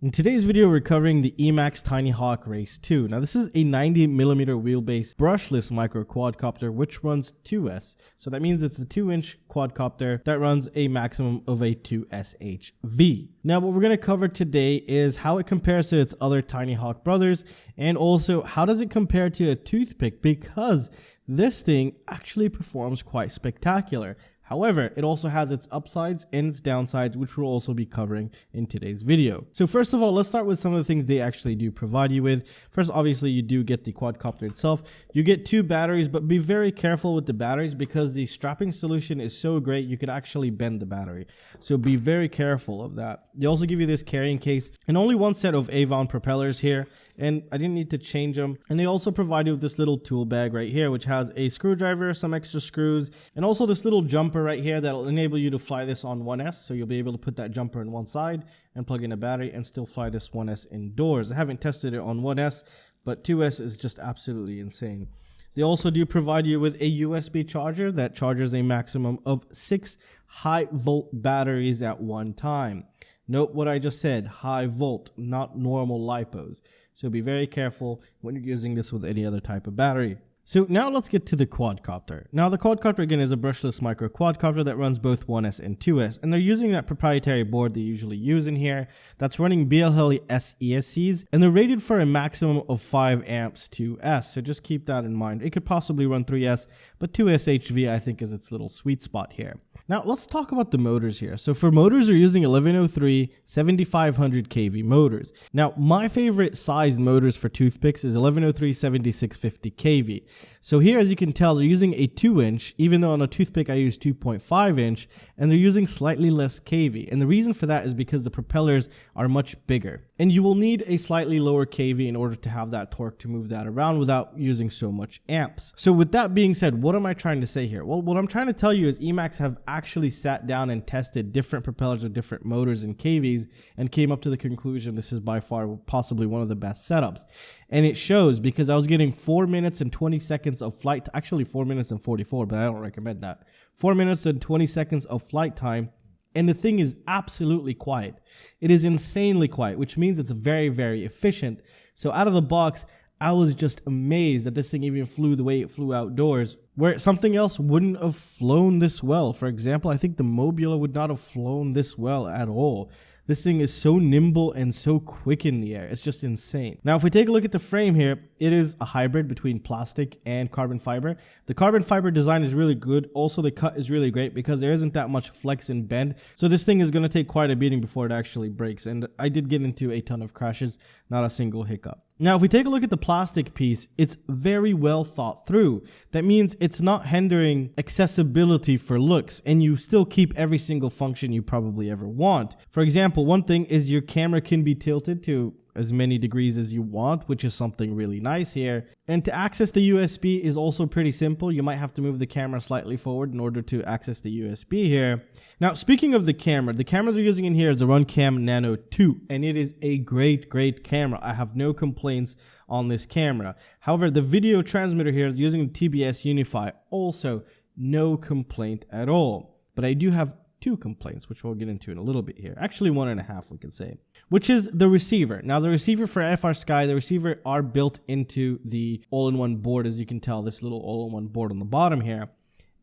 In today's video, we're covering the EMAX Tinyhawk Race 2. Now, this is a 90mm wheelbase brushless micro quadcopter which runs 2S. So that means it's a 2-inch quadcopter that runs a maximum of a 2SHV. Now, what we're going to cover today is how it compares to its other Tinyhawk brothers, and also how does it compare to a toothpick, because this thing actually performs quite spectacular. However, it also has its upsides and its downsides, which we'll also be covering in today's video. So first of all, let's start with some of the things they actually do provide you with. First, obviously, you do get the quadcopter itself. You get 2 batteries, but be very careful with the batteries because the strapping solution is so great, you could actually bend the battery. So be very careful of that. They also give you this carrying case and only 1 set of Avon propellers here, and I didn't need to change them. And they also provide you with this little tool bag right here, which has a screwdriver, some extra screws, and also this little jumper right here that'll enable you to fly this on 1S. So you'll be able to put that jumper in one side and plug in a battery and still fly this 1S indoors. I haven't tested it on 1S, but 2S is just absolutely insane. They also do provide you with a USB charger that charges a maximum of 6 high volt batteries at one time. Note what I just said, high volt, not normal LiPos. So be very careful when you're using this with any other type of battery. So now let's get to the quadcopter. Now the quadcopter again is a brushless micro quadcopter that runs both 1S and 2S, and they're using that proprietary board they usually use in here that's running BLHeli ESCs, and they're rated for a maximum of 5 amps 2S, so just keep that in mind. It could possibly run 3S, but 2SHV I think is its little sweet spot here. Now let's talk about the motors here. So for motors, they're using 1103 7500 kV motors. Now my favorite sized motors for toothpicks is 1103 7650 kV. So here, as you can tell, they're using a 2-inch, even though on a toothpick I use 2.5-inch, and they're using slightly less kV. And the reason for that is because the propellers are much bigger. And you will need a slightly lower kV in order to have that torque to move that around without using so much amps. So with that being said, what am I trying to say here? Well, what I'm trying to tell you is EMAX have actually sat down and tested different propellers with different motors and kVs and came up to the conclusion this is by far possibly one of the best setups. And it shows, because I was getting 4 minutes and 20 seconds of flight, actually 4 minutes and 44, but I don't recommend that. 4 minutes and 20 seconds of flight time, and the thing is absolutely quiet. It is insanely quiet, which means it's very, very efficient. So out of the box, I was just amazed that this thing even flew the way it flew outdoors, where something else wouldn't have flown this well. For example, I think the Mobula would not have flown this well at all. This thing is so nimble and so quick in the air. It's just insane. Now, if we take a look at the frame here, it is a hybrid between plastic and carbon fiber. The carbon fiber design is really good. Also, the cut is really great because there isn't that much flex and bend. So this thing is going to take quite a beating before it actually breaks. And I did get into a ton of crashes, not a single hiccup. Now, if we take a look at the plastic piece, it's very well thought through. That means it's not hindering accessibility for looks, and you still keep every single function you probably ever want. For example, one thing is your camera can be tilted to as many degrees as you want, which is something really nice here. And to access the USB is also pretty simple. You might have to move the camera slightly forward in order to access the USB here. Now, speaking of the camera they're using in here is the Runcam Nano 2, and it is a great camera. I have no complaints on this camera. However, the video transmitter here using the TBS Unify, also no complaint at all. But I do have 2 complaints, which we'll get into in a little bit here. Actually, 1.5, we could say, which is the receiver. Now, the receiver for FRSky, the receiver are built into the all-in-one board, as you can tell, this little all-in-one board on the bottom here.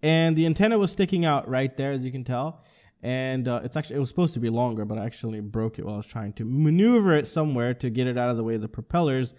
And the antenna was sticking out right there, as you can tell. And it was supposed to be longer, but I actually broke it while I was trying to maneuver it somewhere to get it out of the way of the propellers.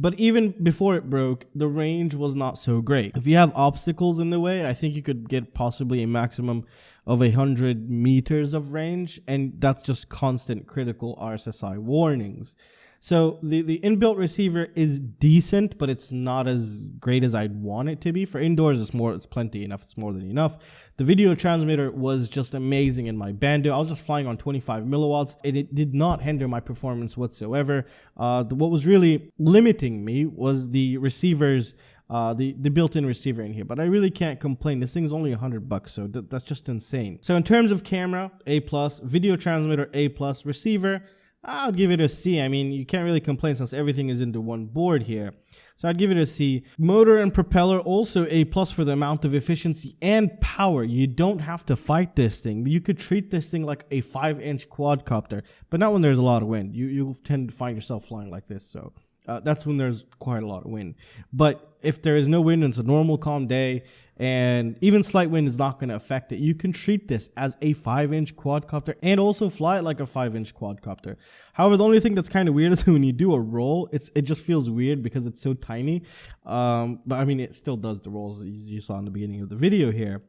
But even before it broke, the range was not so great. If you have obstacles in the way, I think you could get possibly a maximum of 100 meters of range, and that's just constant critical RSSI warnings. So the inbuilt receiver is decent, but it's not as great as I'd want it to be. For indoors, it's plenty enough. It's more than enough. The video transmitter was just amazing in my Bando. I was just flying on 25 milliwatts, and it did not hinder my performance whatsoever. What was really limiting me was the receivers, the built-in receiver in here, but I really can't complain. This thing's only $100, so that's just insane. So in terms of camera, A+, video transmitter, A+, receiver, I'll give it a C. I mean, you can't really complain since everything is into one board here. So I'd give it a C. Motor and propeller, also A+ for the amount of efficiency and power. You don't have to fight this thing. You could treat this thing like a 5-inch quadcopter, but not when there's a lot of wind. You'll tend to find yourself flying like this, so that's when there's quite a lot of wind. But if there is no wind and it's a normal calm day, and even slight wind is not going to affect it, you can treat this as a 5-inch quadcopter and also fly it like a 5-inch quadcopter. However, the only thing that's kind of weird is when you do a roll, it just feels weird because it's so tiny. But I mean, it still does the rolls as you saw in the beginning of the video here.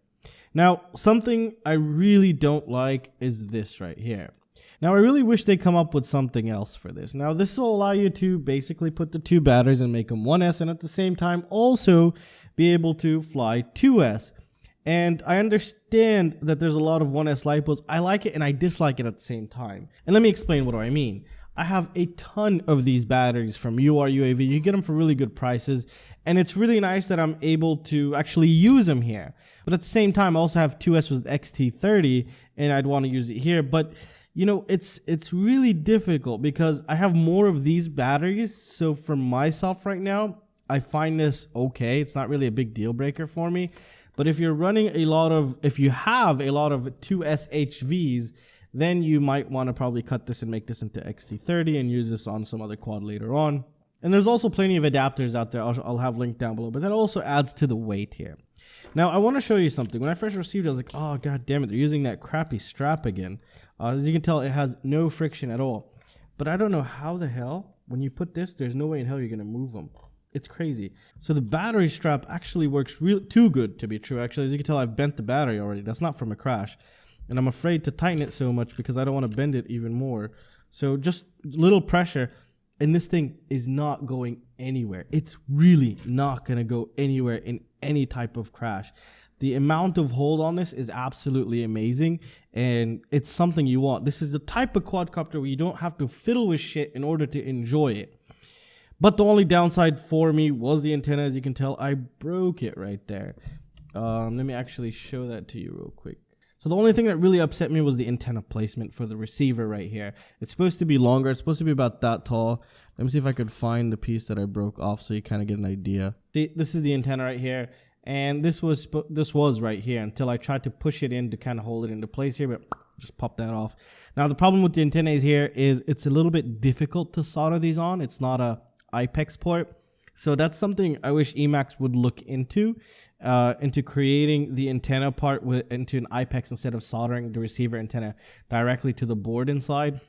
Now, something I really don't like is this right here. Now, I really wish they come up with something else for this. Now, this will allow you to basically put the 2 batteries and make them 1S, and at the same time also be able to fly 2S. And I understand that there's a lot of 1S lipos. I like it and I dislike it at the same time. And let me explain what do I mean. I have a ton of these batteries from URUAV. You get them for really good prices, and it's really nice that I'm able to actually use them here. But at the same time, I also have 2S with Xt30, and I'd want to use it here. But you know, it's really difficult because I have more of these batteries. So for myself right now, I find this okay. It's not really a big deal breaker for me. But if you're running if you have a lot of 2S HVs, then you might want to probably cut this and make this into Xt30 and use this on some other quad later on. And there's also plenty of adapters out there. I'll have linked down below, but that also adds to the weight here. Now, I want to show you something. When I first received it, I was like, oh, god damn it, they're using that crappy strap again. As you can tell, it has no friction at all. But I don't know how the hell, when you put this, there's no way in hell you're going to move them. It's crazy. So the battery strap actually works too good to be true. Actually, as you can tell, I've bent the battery already. That's not from a crash. And I'm afraid to tighten it so much because I don't want to bend it even more. So just little pressure, and this thing is not going anywhere. It's really not going to go anywhere in any type of crash. The amount of hold on this is absolutely amazing, and it's something you want. This is the type of quadcopter where you don't have to fiddle with shit in order to enjoy it. But the only downside for me was the antenna. As you can tell, I broke it right there. Let me actually show that to you real quick. So the only thing that really upset me was the antenna placement for the receiver right here. It's supposed to be longer. It's supposed to be about that tall. Let me see if I could find the piece that I broke off so you kind of get an idea. See, this is the antenna right here. And this was right here until I tried to push it in to kind of hold it into place here, but just pop that off. Now, the problem with the antennas here is it's a little bit difficult to solder these on. It's not a IPEX port. So that's something I wish EMAX would look into creating the antenna part into an IPEX instead of soldering the receiver antenna directly to the board inside.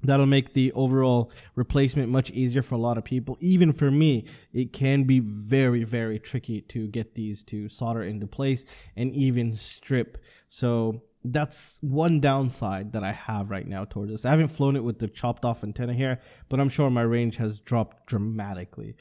That'll make the overall replacement much easier for a lot of people. Even for me, it can be very, very tricky to get these to solder into place and even strip. So that's one downside that I have right now towards this. I haven't flown it with the chopped off antenna here, but I'm sure my range has dropped dramatically.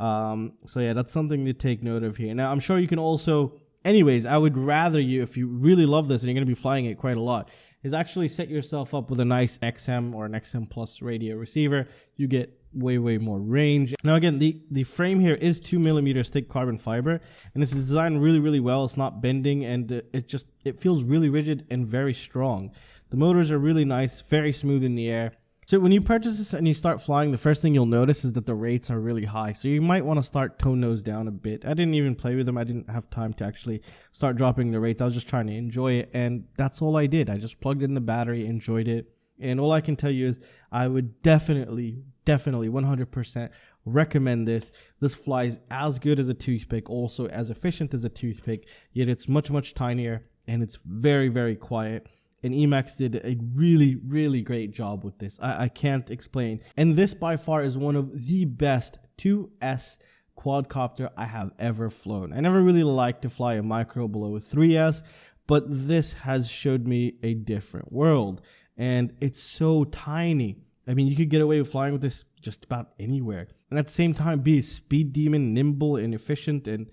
So yeah, that's something to take note of here. Now, I'm sure you can also, anyways, I would rather you, if you really love this and you're going to be flying it quite a lot, is actually set yourself up with a nice XM or an XM Plus radio receiver. You get way more range. Now again, the frame here is 2mm thick carbon fiber, and it's designed really well. It's not bending, and it feels really rigid and very strong. The motors are really nice, very smooth in the air. So when you purchase this and you start flying, the first thing you'll notice is that the rates are really high. So you might want to start tone those down a bit. I didn't even play with them. I didn't have time to actually start dropping the rates. I was just trying to enjoy it, and that's all I did. I just plugged in the battery, enjoyed it. And all I can tell you is I would definitely 100% recommend this. This flies as good as a toothpick, also as efficient as a toothpick, yet it's much tinier, and it's very quiet. And EMAX did a really great job with this. I can't explain. And this by far is one of the best 2S quadcopter I have ever flown. I never really liked to fly a micro below 3S, but this has showed me a different world. And it's so tiny. I mean, you could get away with flying with this just about anywhere. And at the same time, be a speed demon, nimble and efficient, and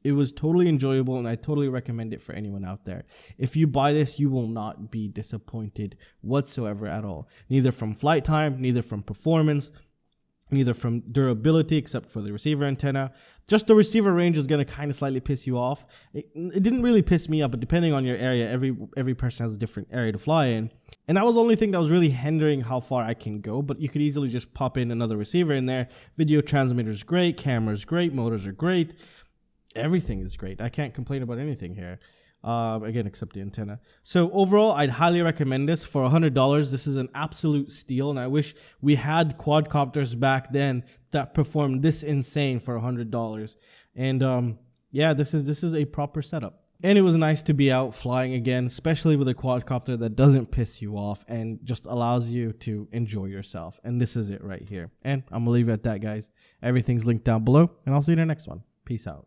it was totally enjoyable, and I totally recommend it for anyone out there. If you buy this, you will not be disappointed whatsoever at all. Neither from flight time, neither from performance. neither from durability except for the receiver antenna. Just the receiver range is going to kind of slightly piss you off. It didn't really piss me off, but depending on your area, every person has a different area to fly in. And that was the only thing that was really hindering how far I can go, but you could easily just pop in another receiver in there. Video transmitter is great, camera is great, motors are great. Everything is great. I can't complain about anything here. Again, except the antenna. So overall, I'd highly recommend this. For $100, this is an absolute steal, and I wish we had quadcopters back then that performed this insane for $100. And yeah, this is a proper setup. And it was nice to be out flying again, especially with a quadcopter that doesn't piss you off and just allows you to enjoy yourself. And this is it right here. And I'm gonna leave it at that, guys. Everything's linked down below, and I'll see you in the next one. Peace out.